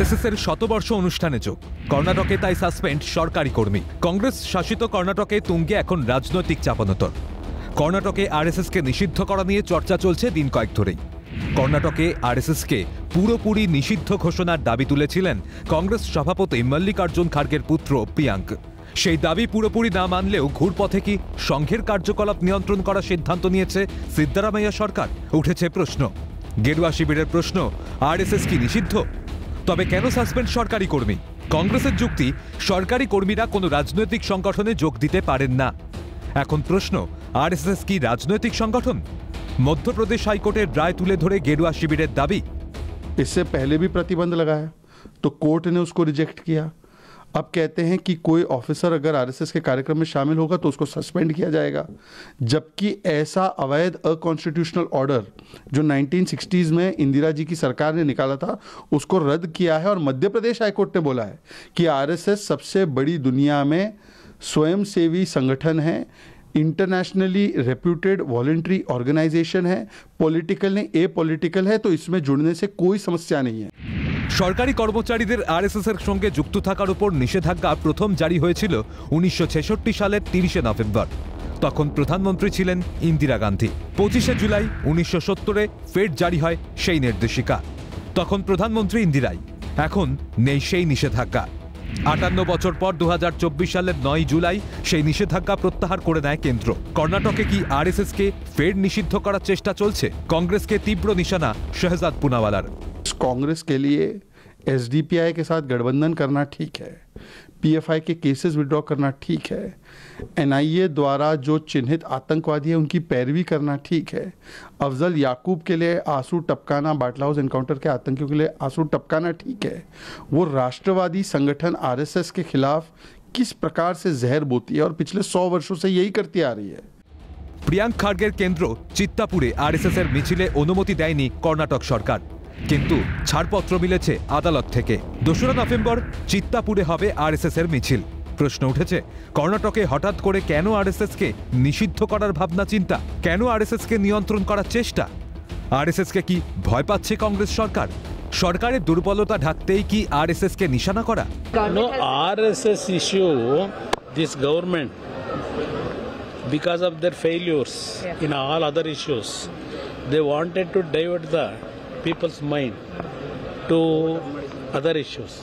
আরএসএসের শতবর্ষ অনুষ্ঠানে যোগ, কর্ণাটকে তাই সাসপেন্ড সরকারি কর্মী। কংগ্রেস শাসিত কর্ণাটকে তুঙ্গে এখন রাজনৈতিক চাপানোতর। কর্ণাটকে আরএসএসকে নিষিদ্ধ করা নিয়ে চর্চা চলছে দিন কয়েক ধরেই। কর্ণাটকে আরএসএসকে পুরোপুরি নিষিদ্ধ ঘোষণার দাবি তুলেছিলেন কংগ্রেস সভাপতি মল্লিকার্জুন খার্গের পুত্র প্রিয়াঙ্ক। সেই দাবি পুরোপুরি না মানলেও ঘুরপথে কি সংঘের কার্যকলাপ নিয়ন্ত্রণ করার সিদ্ধান্ত নিয়েছে সিদ্দারামাইয়া সরকার? উঠেছে প্রশ্ন। গেরুয়া শিবিরের প্রশ্ন, আরএসএস কি নিষিদ্ধ? তবে কেন সাসপেন্ড সরকারি কর্মী? কংগ্রেসের যুক্তি, সরকারি কর্মীরা কোনো রাজনৈতিক সংগঠনে যোগ দিতে পারেন না। এখন প্রশ্ন, আরএসএস কি রাজনৈতিক সংগঠন? মধ্যপ্রদেশ হাইকোর্টের রায় তুলে ধরে গেরুয়া শিবিরের দাবি, इससे पहले भी प्रतिबंध लगाया तो कोर्ट ने उसको रिजेक्ट किया। अब कहते हैं कि कोई ऑफिसर अगर आरएसएस के कार्यक्रम में शामिल होगा तो उसको सस्पेंड किया जाएगा, जबकि ऐसा अवैध अकॉन्स्टिट्यूशनल ऑर्डर जो 1960s में इंदिरा जी की सरकार ने निकाला था उसको रद्द किया है। और मध्य प्रदेश हाईकोर्ट ने बोला है कि आरएसएस सबसे बड़ी दुनिया में स्वयंसेवी संगठन है, इंटरनेशनली रेप्यूटेड वॉलंटरी ऑर्गेनाइजेशन है, पॉलिटिकल नहीं एपॉलिटिकल है, तो इसमें जुड़ने से कोई समस्या नहीं है। সরকারি কর্মচারীদের আরএসএসের সঙ্গে যুক্ত থাকার উপর নিষেধাজ্ঞা প্রথম জারি হয়েছিল 1966 সালের 30শে নভেম্বর। তখন প্রধানমন্ত্রী ছিলেন ইন্দিরা গান্ধী। 25শে জুলাই 1970-এ ফের জারি হয় সেই নির্দেশিকা। তখন প্রধানমন্ত্রী ইন্দিরাই। এখন নেই সেই নিষেধাজ্ঞা। 58 বছর পর 2024 সালের 9 জুলাই সেই নিষেধাজ্ঞা প্রত্যাহার করে নেয় কেন্দ্র। কর্ণাটকে কি আরএসএসকে ফের নিষিদ্ধ করার চেষ্টা চলছে? কংগ্রেসকে তীব্র নিশানা শহজাদ পুনাওয়ালার। कांग्रेस के लिए एसडीपीआई के साथ गठबंधन करना ठीक है, पीएफआई के केसेस विड्रॉ करना ठीक है, एनआईए द्वारा जो चिन्हित आतंकवादी है उनकी पैरवी करना ठीक है, अफजल याकूब के लिए आंसू टपकाना, बाटला हाउस एनकाउंटर के आतंकियों के लिए आंसू टपकाना ठीक है। वो राष्ट्रवादी संगठन आरएसएस के खिलाफ किस प्रकार से जहर बोती है और पिछले 100 वर्षों से यही करती आ रही है। প্রিয়াঙ্ক খার্গের কেন্দ্র চিত্তাপুরে আরএসএসের মিছিলে অনুমতি দেয়নি কর্ণাটক সরকার, কিন্তু ছাড়পত্র মিলেছে আদালত থেকে। 2রা নভেম্বর চিত্তাপুরে হবে আরএসএসের মিছিল। প্রশ্ন উঠেছে, কর্ণাটকে হঠাৎ করে কেন আরএসএসকে নিষিদ্ধ করার ভাবনা চিন্তা? কেন আরএসএসকে নিয়ন্ত্রণ করার চেষ্টা? আরএসএসকে কি ভয় পাচ্ছে কংগ্রেস সরকার? সরকারের দুর্বলতা ঢাকতেই কি আরএসএসকে নিশানা করা? No, RSS issue this government because of their failures in all other issues. They wanted to divert the people's mind to other issues.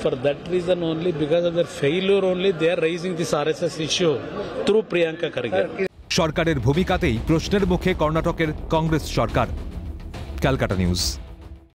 For that reason only, because of their failure only, they are raising this RSS issue through Priyanka Kharge. সরকারের ভূমিকাতেই প্রশ্নের মুখে কর্ণাটকের কংগ্রেস সরকার। Calcutta news.